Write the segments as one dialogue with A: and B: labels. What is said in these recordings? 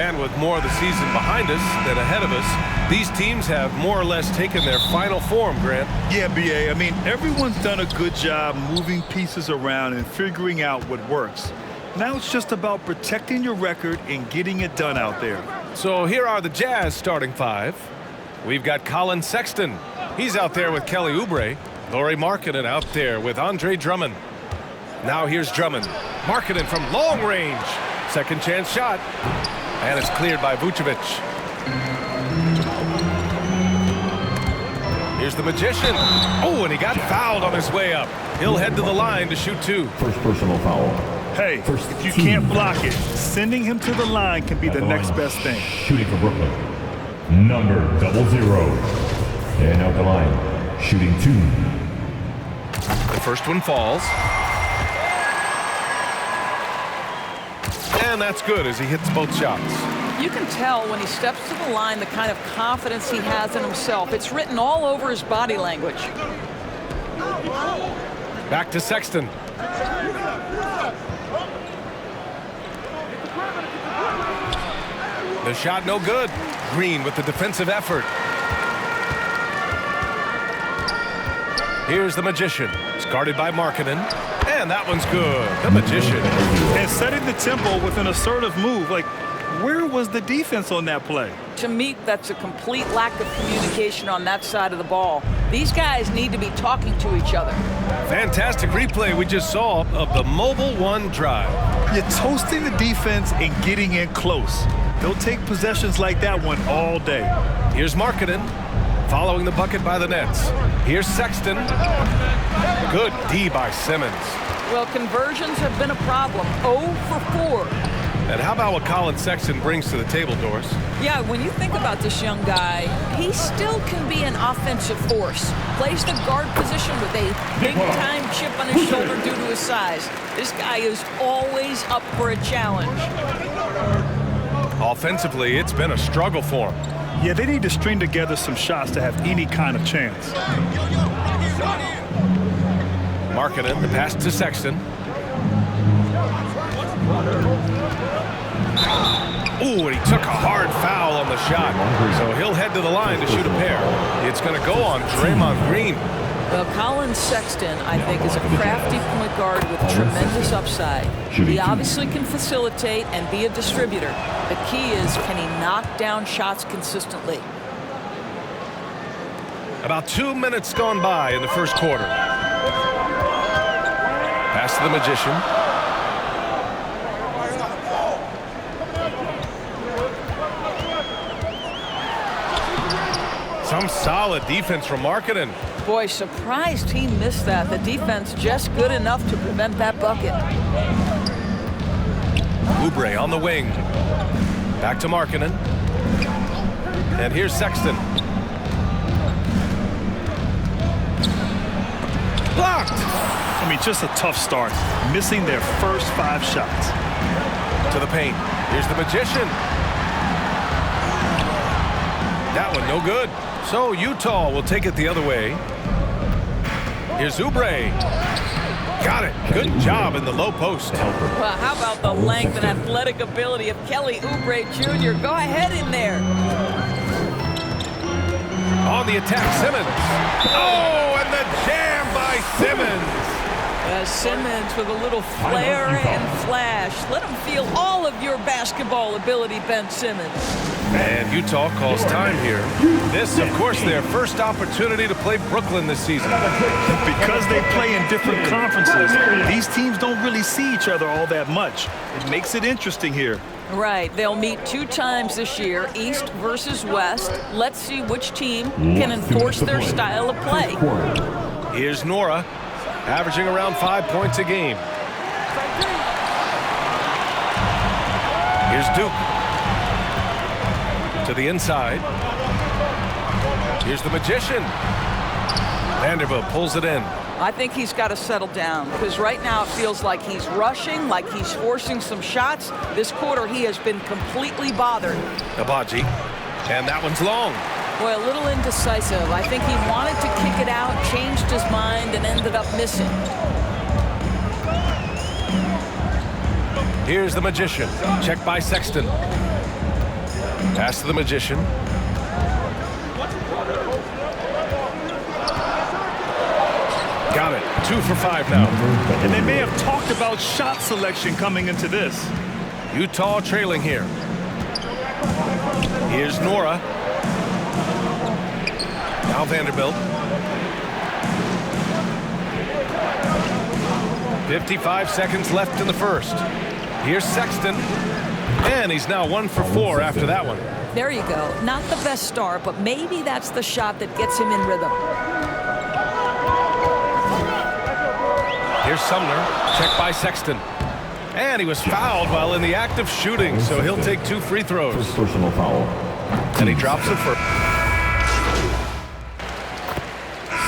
A: And with more of the season behind us than ahead of us, these teams have more or less taken their final form, Grant.
B: Yeah, B.A. I mean, everyone's done a good job moving pieces around and figuring out what works. Now it's just about protecting your record and getting it done out there.
A: So here are the Jazz starting five. We've got Colin Sexton. He's out there with Kelly Oubre. Lauri Markkanen out there with Andre Drummond. Now here's Drummond. Markkanen from long range. Second chance shot. And it's cleared by Vucevic. Here's the Magician. Oh, and he got fouled on his way up. He'll head to the line to shoot two.
C: First personal foul.
B: Hey, if you can't block it, sending him to the line can be the next best thing.
C: Shooting for Brooklyn. Number 00. And out the line. Shooting two.
A: The first one falls. And that's good as he hits both shots.
D: You can tell when he steps to the line the kind of confidence he has in himself. It's written all over his body language.
A: Back to Sexton. The shot no good. Green with the defensive effort. Here's the Magician. It's guarded by Markkanen. And that one's good. The Magician.
B: And setting the tempo with an assertive move. Like, where was the defense on that play?
D: To me, that's a complete lack of communication on that side of the ball. These guys need to be talking to each other.
A: Fantastic replay we just saw of the mobile one drive.
B: You're toasting the defense and getting in close. They'll take possessions like that one all day.
A: Here's Markkanen following the bucket by the Nets. Here's Sexton. Good D by Simmons.
D: Well, conversions have been a problem. 0 for 4.
A: And how about what Colin Sexton brings to the table, Doris?
D: Yeah, when you think about this young guy, he still can be an offensive force. Plays the guard position with a big-time chip on his shoulder due to his size. This guy is always up for a challenge.
A: Offensively, it's been a struggle for him.
B: Yeah, they need to string together some shots to have any kind of chance.
A: Markkanen, the pass to Sexton. Ooh, and he took a hard foul on the shot. So he'll head to the line to shoot a pair. It's going to go on Draymond Green.
D: Well, Colin Sexton, I think, is a crafty point guard with tremendous upside. He obviously can facilitate and be a distributor. The key is, can he knock down shots consistently?
A: About 2 minutes gone by in the first quarter. Pass to the Magician. Some solid defense from Markkanen.
D: Boy, surprised he missed that. The defense just good enough to prevent that bucket.
A: Oubre on the wing. Back to Markkanen. And here's Sexton. Blocked!
B: I mean, just a tough start. Missing their first 5 shots.
A: To the paint. Here's the Magician. That one no good. So Utah will take it the other way. Here's Oubre. Got it. Good job in the low post.
D: Well, how about the length and athletic ability of Kelly Oubre Jr.? Go ahead in there.
A: On the attack, Simmons. Oh, and the jam by Simmons.
D: Simmons with a little flair and flash. Let him feel all of your basketball ability, Ben Simmons.
A: And Utah calls time here. This, of course, their first opportunity to play Brooklyn this season.
B: Because they play in different conferences, these teams don't really see each other all that much. It makes it interesting here.
D: Right. They'll meet 2 times this year, East versus West. Let's see which team can enforce their style of play.
A: Here's Nora, averaging around 5 points a game. Here's Duke. To the inside. Here's the Magician. Vanderbilt pulls it in.
D: I think he's got to settle down because right now it feels like he's rushing, like he's forcing some shots. This quarter he has been completely bothered.
A: Abaji. And that one's long.
D: Boy, a little indecisive. I think he wanted to kick it out, changed his mind, and ended up missing.
A: Here's the Magician. Checked by Sexton. Pass to the Magician. Got it. 2 for 5 now.
B: And they may have talked about shot selection coming into this.
A: Utah trailing here. Here's Nora. Now Vanderbilt. 55 seconds left in the first. Here's Sexton. And he's now 1 for 4 after that one.
D: There you go. Not the best start, but maybe that's the shot that gets him in rhythm.
A: Here's Sumner. Check by Sexton. And he was fouled while in the act of shooting, so he'll take 2 free throws.
C: Personal foul.
A: And he drops it for...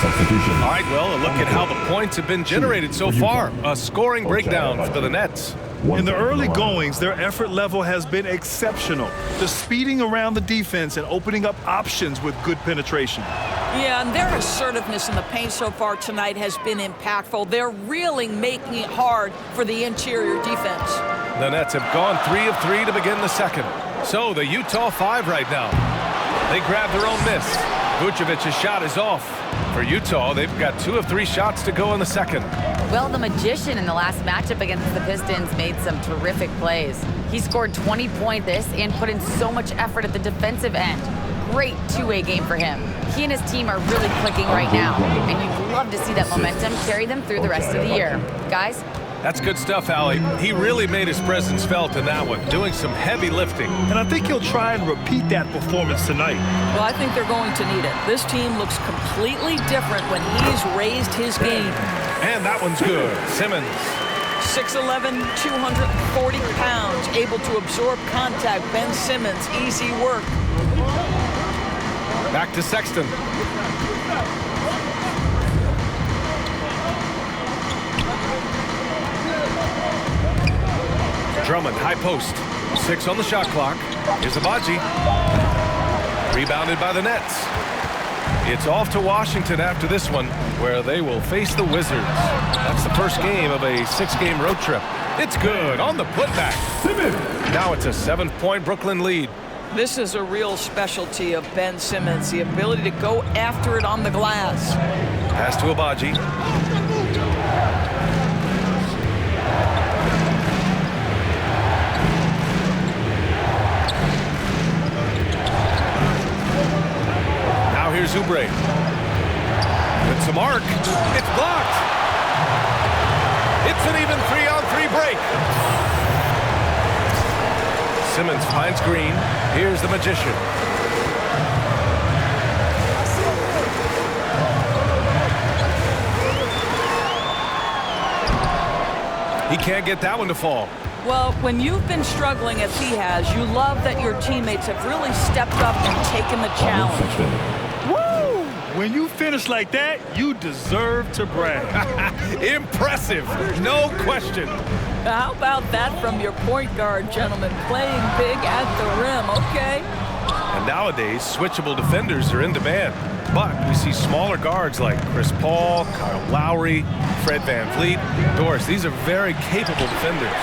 C: Substitution.
A: All right, well, a look at how the points have been generated so far. A scoring breakdown for the Nets.
B: In the early goings, their effort level has been exceptional. The speeding around the defense and opening up options with good penetration.
D: Yeah, and their assertiveness in the paint so far tonight has been impactful. They're really making it hard for the interior defense.
A: The Nets have gone 3 of 3 to begin the second. So the Utah 5 right now. They grab their own miss. Vucevic's shot is off. For Utah, they've got 2 of 3 shots to go in the second.
E: Well, the Magician in the last matchup against the Pistons made some terrific plays. He scored 20 points and put in so much effort at the defensive end. Great two-way game for him. He and his team are really clicking right now, and you'd love to see that momentum carry them through the rest of the year. Guys?
A: That's good stuff, Allie. He really made his presence felt in that one, doing some heavy lifting.
B: And I think he'll try and repeat that performance tonight.
D: Well, I think they're going to need it. This team looks completely different when he's raised his game.
A: And that one's good. Simmons.
D: 6'11", 240 pounds, able to absorb contact. Ben Simmons, easy work.
A: Back to Sexton. Drummond, high post. 6 on the shot clock. Here's Abaji. Rebounded by the Nets. It's off to Washington after this one, where they will face the Wizards. That's the first game of a 6-game road trip. It's good on the putback. Now it's a 7-point Brooklyn lead.
D: This is a real specialty of Ben Simmons, the ability to go after it on the glass.
A: Pass to Abaji. Now here's Oubre. It's a mark. It's blocked. It's an even 3-on-3 break. Simmons finds Green. Here's the Magician. He can't get that one to fall.
D: Well, when you've been struggling as he has, you love that your teammates have really stepped up and taken the challenge.
B: Woo! When you finish like that, you deserve to brag.
A: Impressive, no question.
D: How about that from your point guard, gentlemen? Playing big at the rim, okay?
A: And nowadays, switchable defenders are in demand. But we see smaller guards like Chris Paul, Kyle Lowry, Fred VanVleet. Doris, these are very capable defenders.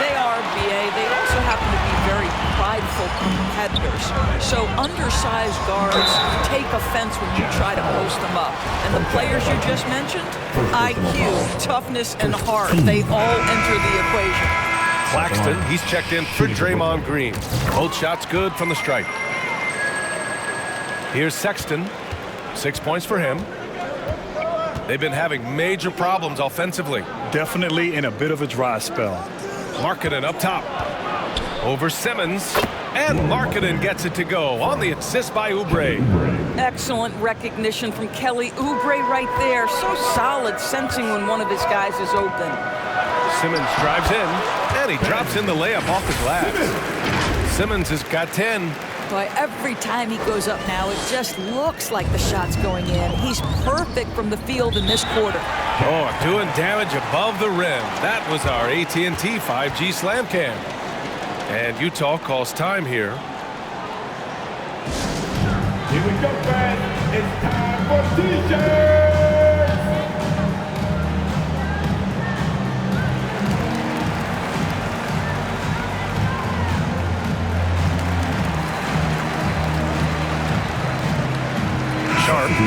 D: They are, B.A. They also happen to be very prideful competitors. So undersized guards take offense when you try to post them up. And the players you just mentioned, IQ, toughness, and heart, they all enter the equation.
A: Claxton, he's checked in for Draymond Green. Both shots good from the stripe. Here's Sexton. 6 points for him. They've been having major problems offensively.
B: Definitely in a bit of a dry spell.
A: Markkanen up top. Over Simmons. And Markkanen gets it to go on the assist by Oubre.
D: Excellent recognition from Kelly Oubre right there. So solid, sensing when one of his guys is open.
A: Simmons drives in, and he drops in the layup off the glass. Simmons has got 10.
D: Boy, every time he goes up now, it just looks like the shot's going in. He's perfect from the field in this quarter.
A: Oh, doing damage above the rim. That was our AT&T 5G Slam Cam. And Utah calls time here.
C: Here we go, fans. It's time for t-shirts.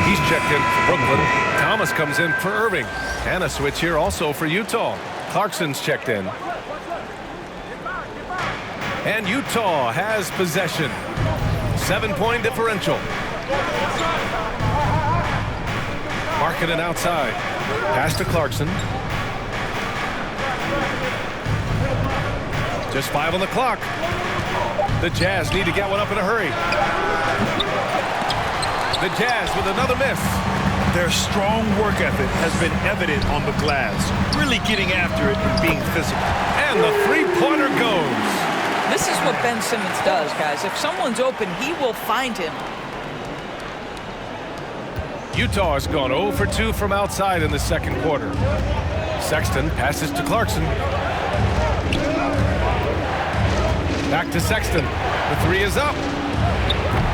A: He's checked in for Brooklyn. Thomas comes in for Irving. And a switch here also for Utah. Clarkson's checked in. And Utah has possession. 7-point differential. Markkanen outside. Pass to Clarkson. Just 5 on the clock. The Jazz need to get one up in a hurry. The Jazz with another miss.
B: Their strong work ethic has been evident on the glass, really getting after it and being physical.
A: And the three-pointer goes.
D: This is what Ben Simmons does, guys. If someone's open, he will find him.
A: Utah has gone 0 for 2 from outside in the second quarter. Sexton passes to Clarkson. Back to Sexton. The three is up.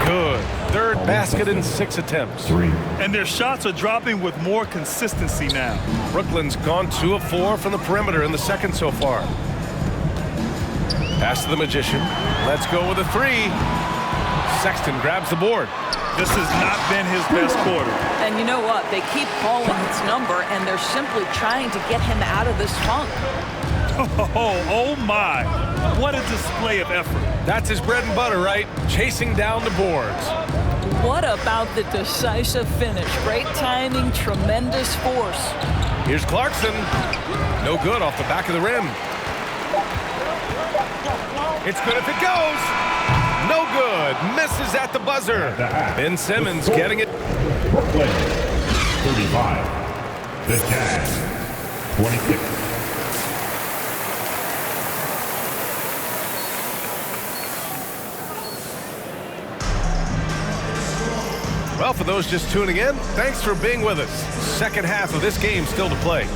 A: Good. Third basket in 6 attempts.
B: And their shots are dropping with more consistency now.
A: Brooklyn's gone 2 of 4 from the perimeter in the second so far. Pass to the Magician. Let's go with a three. Sexton grabs the board.
B: This has not been his best quarter.
D: And you know what? They keep calling his number, and they're simply trying to get him out of this funk.
B: Oh my. What a display of effort.
A: That's his bread and butter, right? Chasing down the boards.
D: What about the decisive finish? Great timing, tremendous force.
A: Here's Clarkson. No good off the back of the rim. It's good if it goes. No good. Misses at the buzzer. Ben Simmons getting it.
C: Brooklyn, 35. The Jazz, 26.
A: Well, for those just tuning in, thanks for being with us. Second half of this game still to play.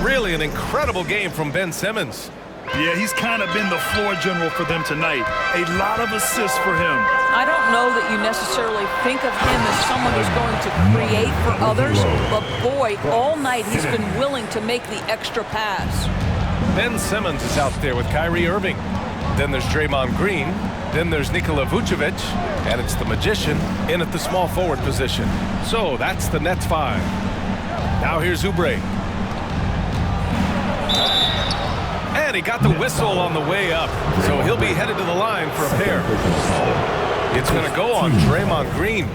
A: Really an incredible game from Ben Simmons.
B: Yeah, he's kind of been the floor general for them tonight. A lot of assists for him.
D: I don't know that you necessarily think of him as someone who's going to create for others, but boy, all night he's been willing to make the extra pass.
A: Ben Simmons is out there with Kyrie Irving. Then there's Draymond Green. Then there's Nikola Vucevic. And it's the Magician in at the small forward position. So that's the Nets 5. Now here's Oubre. And he got the whistle on the way up. So he'll be headed to the line for a pair. It's going to go on Draymond Green.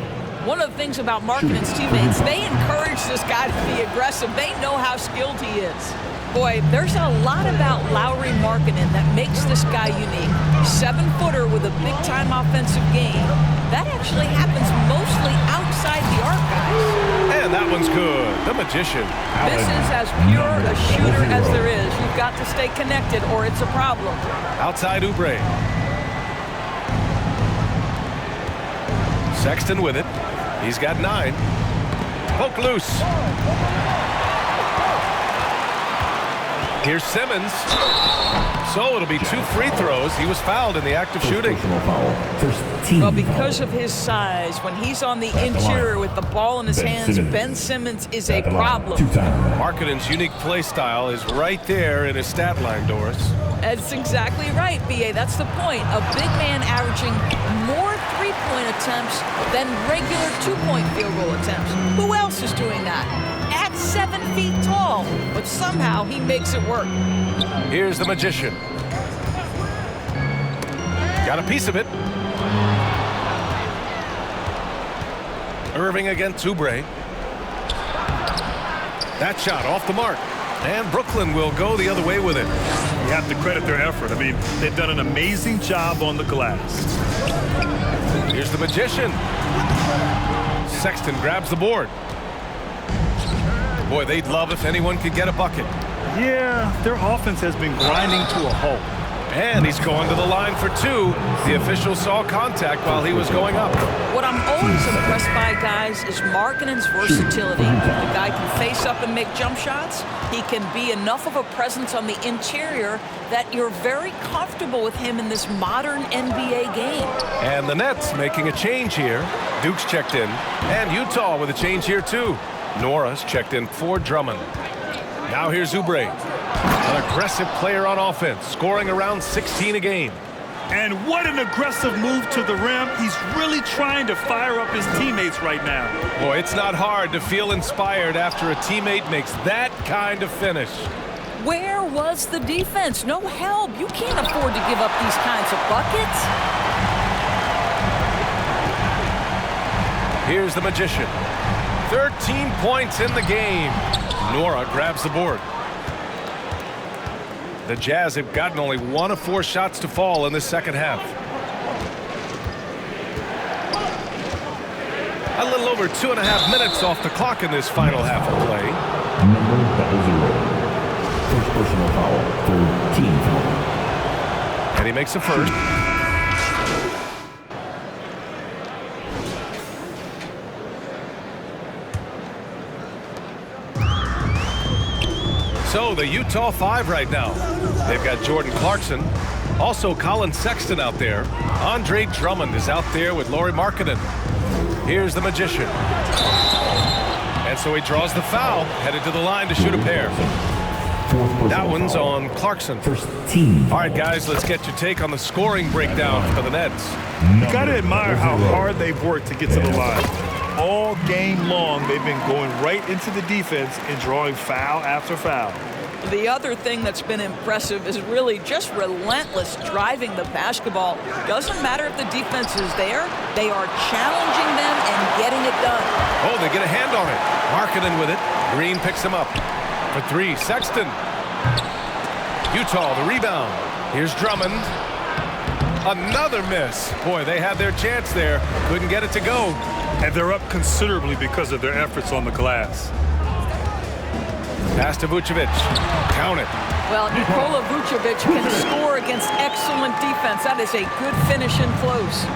D: One of the things about Markkanen's teammates, they encourage this guy to be aggressive. They know how skilled he is. Boy, there's a lot about Lauri Markkanen that makes this guy unique. 7-footer with a big-time offensive game. That actually happens mostly outside the arc, guys.
A: And that one's good. The Magician.
D: This is as pure a shooter as there is. You've got to stay connected or it's a problem.
A: Outside Oubre. Sexton with it. He's got 9. Poke loose. Here's Simmons. So it'll be 2 free throws. He was fouled in the act of shooting.
D: Well, because of his size, when he's on the interior with the ball in his hands, Ben Simmons is a problem.
A: Markkanen's unique play style is right there in his stat line, Doris.
D: That's exactly right, B.A. That's the point. A big man averaging more three-point attempts than regular two-point field goal attempts. Who else is doing that? At 7 feet tall, but somehow he makes it work.
A: Here's the Magician. Got a piece of it. Irving against Oubre. That shot off the mark. And Brooklyn will go the other way with it.
B: You have to credit their effort. I mean, they've done an amazing job on the glass.
A: Here's the Magician. Sexton grabs the board. Boy, they'd love if anyone could get a bucket.
B: Yeah, their offense has been grinding to a halt.
A: And he's going to the line for 2. The official saw contact while he was going up.
D: What I'm always impressed by, guys, is Markkanen's versatility. The guy can face up and make jump shots. He can be enough of a presence on the interior that you're very comfortable with him in this modern NBA game.
A: And the Nets making a change here. Duke's checked in. And Utah with a change here, too. Nora's checked in for Drummond. Now here's Oubre. An aggressive player on offense, scoring around 16 a game.
B: And what an aggressive move to the rim. He's really trying to fire up his teammates right now.
A: Boy, it's not hard to feel inspired after a teammate makes that kind of finish.
D: Where was the defense? No help. You can't afford to give up these kinds of buckets.
A: Here's the Magician. 13 points in the game. Nora grabs the board. The Jazz have gotten only 1 of 4 shots to fall in this second half. A little over 2.5 minutes off the clock in this final half of play.
C: Number 00. First personal foul. Third team foul.
A: And he makes a first. So the Utah 5 right now. They've got Jordan Clarkson. Also Colin Sexton out there. Andre Drummond is out there with Lauri Markkanen. Here's the Magician. And so he draws the foul, headed to the line to shoot a pair. That one's on Clarkson.
C: First team.
A: All right, guys, let's get your take on the scoring breakdown for the Nets.
B: You got to admire how hard they've worked to get to the line. All game long, they've been going right into the defense and drawing foul after foul.
D: The other thing that's been impressive is really just relentless driving the basketball. Doesn't matter if the defense is there, they are challenging them and getting it done.
A: Oh, they get a hand on it. Markkanen with it. Green picks him up. For 3, Sexton. Utah, the rebound. Here's Drummond. Another miss. Boy, they had their chance there. Couldn't get it to go.
B: And they're up considerably because of their efforts on the glass.
A: Pass to Vucevic. Count it.
D: Well, Nikola Vucevic can score against excellent defense. That is a good finish in close.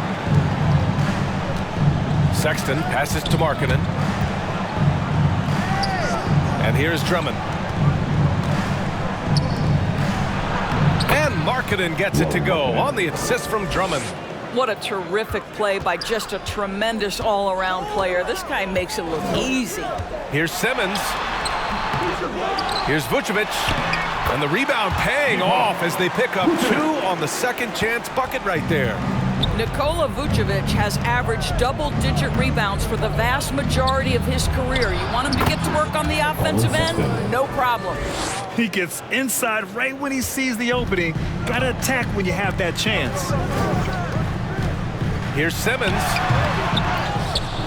A: Sexton passes to Markkanen. And here's Drummond. And Markkanen gets it to go on the assist from Drummond.
D: What a terrific play by just a tremendous all-around player. This guy makes it look easy.
A: Here's Simmons. Here's Vucevic. And the rebound paying off as they pick up 2 on the second chance bucket right there.
D: Nikola Vucevic has averaged double-digit rebounds for the vast majority of his career. You want him to get to work on the offensive end? No problem.
B: He gets inside right when he sees the opening. Got to attack when you have that chance.
A: Here's Simmons.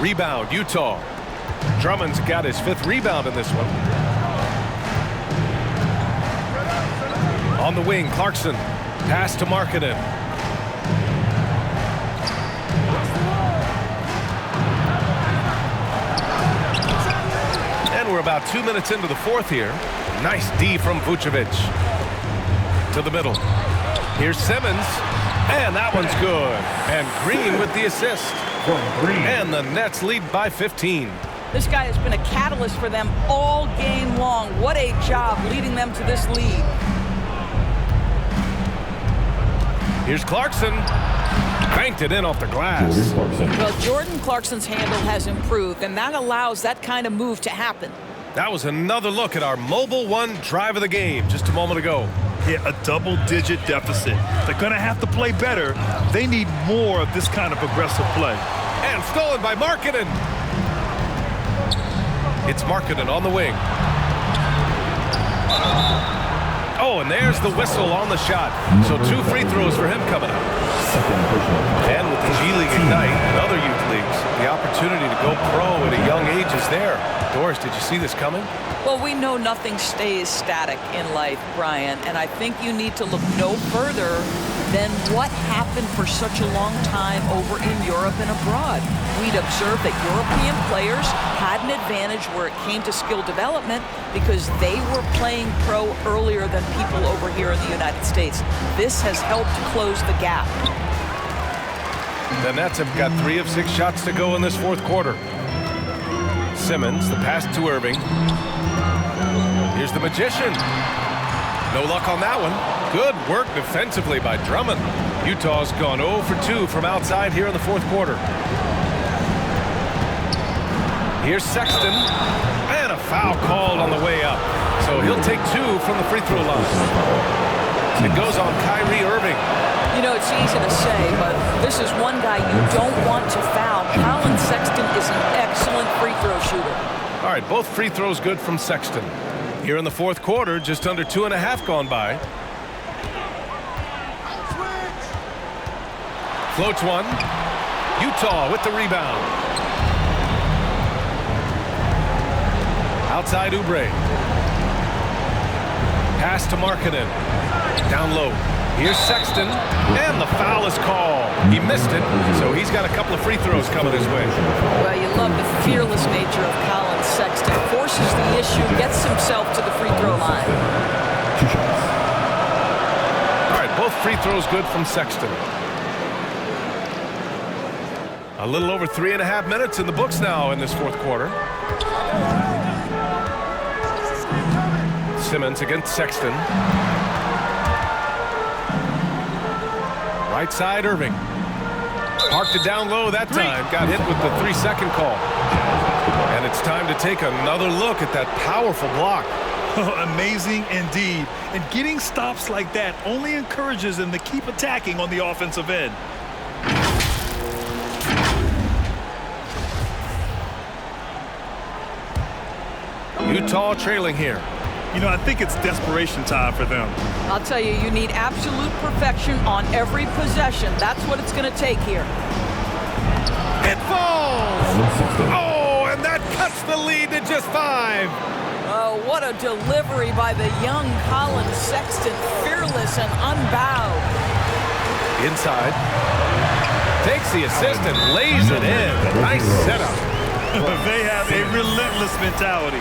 A: Rebound, Utah. Drummond's got his 5th rebound in this one. On the wing, Clarkson. Pass to Markkanen. And we're about 2 minutes into the 4th here. Nice D from Vucevic. To the middle. Here's Simmons. And that one's good. And Green with the assist. And the Nets lead by 15.
D: This guy has been a catalyst for them all game long. What a job leading them to this lead.
A: Here's Clarkson. Banked it in off the glass.
D: Well, Jordan Clarkson's handle has improved, and that allows that kind of move to happen.
A: That was another look at our Mobile One drive of the game just a moment ago.
B: Yeah, a double-digit deficit. They're going to have to play better. They need more of this kind of aggressive play.
A: And stolen by Markkanen. It's Markkanen on the wing. Oh, and there's the whistle on the shot. So 2 free throws for him coming up. And with the G League Ignite and other youth leagues, the opportunity to go pro at a young age is there. Doris, did you see this coming?
D: Well, we know nothing stays static in life, Brian, and I think you need to look no further than what happened for such a long time over in Europe and abroad. We'd observed that European players had an advantage where it came to skill development because they were playing pro earlier than people over here in the United States. This has helped close the gap.
A: The Nets have got 3 of 6 shots to go in this 4th quarter. Simmons, the pass to Irving. Here's the Magician. No luck on that one. Good work defensively by Drummond. Utah's gone 0 for 2 from outside here in the 4th quarter. Here's Sexton. And a foul called on the way up. So he'll take 2 from the free throw line. It goes on Kyrie Irving.
D: You know, it's easy to say, but this is one guy you don't want to foul. Colin Sexton is an excellent free throw shooter.
A: All right, both free throws good from Sexton. Here in the fourth quarter, just under 2.5 gone by. Floats one. Utah with the rebound. Outside Oubre. Pass to Markkanen. Down low. Here's Sexton, and the foul is called. He missed it, so he's got a couple of free throws coming his way.
D: Well, you love the fearless nature of Colin Sexton. Forces the issue, gets himself to the free throw line.
C: 2 shots.
A: All right, both free throws good from Sexton. A little over 3.5 minutes in the books now in this fourth quarter. Simmons against Sexton. Right side, Irving. Parked it down low that time. Got hit with the 3-second call. And it's time to take another look at that powerful block.
B: Amazing indeed. And getting stops like that only encourages them to keep attacking on the offensive end.
A: Utah trailing here.
B: You know, I think it's desperation time for them.
D: I'll tell you, you need absolute perfection on every possession. That's what it's going to take here.
A: It falls! Oh, and that cuts the lead to just 5.
D: Oh, what a delivery by the young Colin Sexton. Fearless and unbowed.
A: Inside. Takes the assist and lays it in. Nice setup.
B: They have a relentless mentality,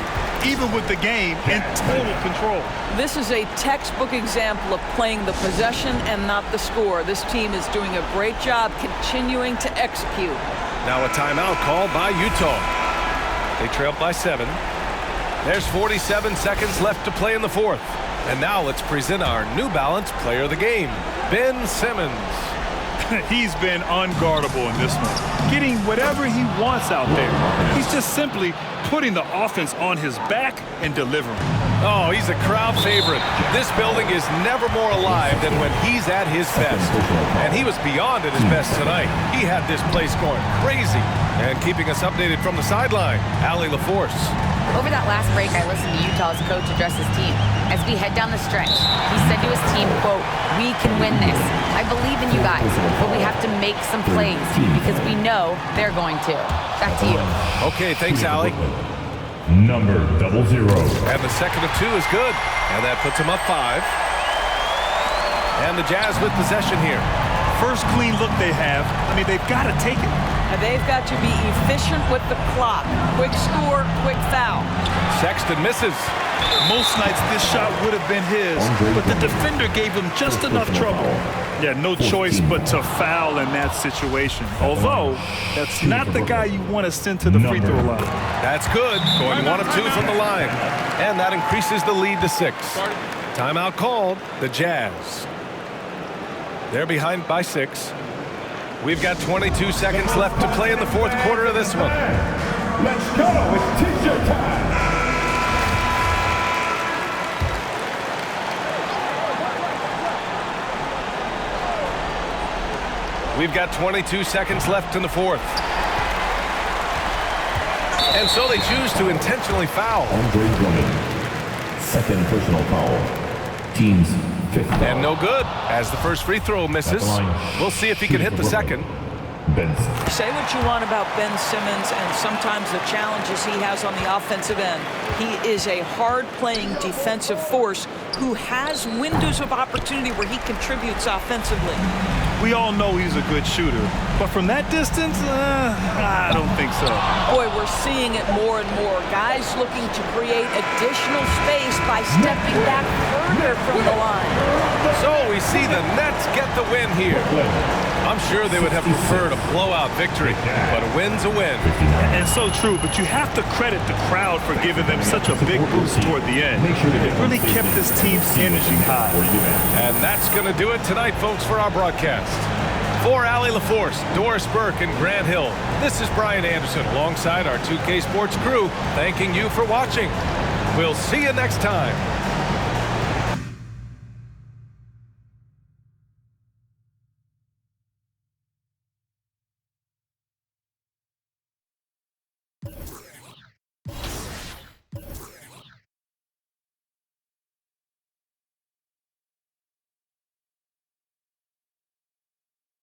B: even with the game in total control.
D: This is a textbook example of playing the possession and not the score. This team is doing a great job continuing to execute.
A: Now a timeout called by Utah. They trail by 7. There's 47 seconds left to play in the fourth. And now let's present our New Balance player of the game, Ben Simmons.
B: He's been unguardable in this one, getting whatever he wants out there. He's just simply putting the offense on his back and delivering.
A: Oh, he's a crowd favorite. This building is never more alive than when he's at his best. And he was beyond at his best tonight. He had this place going crazy. And keeping us updated from the sideline, Allie LaForce.
E: Over that last break, I listened to Utah's coach address his team. As we head down the stretch, he said to his team, quote, "We can win this. I believe in you guys, but we have to make some plays because we know they're going to." Back to you.
A: Okay, thanks, Allie.
C: Number 00.
A: And the second of 2 is good. And that puts them up 5. And the Jazz with possession here.
B: First clean look they have. I mean, they've got to take it.
D: And they've got to be efficient with the clock. Quick score, quick foul.
A: Sexton misses.
B: Most nights this shot would have been his, but the defender gave him just enough trouble. Yeah, no choice but to foul in that situation. Although, that's not the guy you want to send to the free throw line.
A: That's good. Going 1 of 2 from the line. And that increases the lead to 6. Timeout called. The Jazz. They're behind by 6. We've got 22 seconds left to play in the fourth quarter of this one.
C: Let's go. It's t-shirt time.
A: We've got 22 seconds left in the fourth. And so they choose to intentionally foul.
C: Andre Drummond. Second personal foul. Team's 5th foul.
A: And no good, as the first free throw misses. We'll see if he can hit the second.
D: Say what you want about Ben Simmons and sometimes the challenges he has on the offensive end. He is a hard-playing defensive force who has windows of opportunity where he contributes offensively.
B: We all know he's a good shooter, but from that distance, I don't think so.
D: Boy, we're seeing it more and more. Guys looking to create additional space by stepping back further from the line.
A: So we see the Nets get the win here. I'm sure they would have preferred a blowout victory, but a win's a win.
B: And so true, but you have to credit the crowd for giving them such a big boost toward the end. It really kept this team's energy high.
A: And that's going to do it tonight, folks, for our broadcast. For Allie LaForce, Doris Burke, and Grant Hill, this is Brian Anderson alongside our 2K Sports crew, thanking you for watching. We'll see you next time.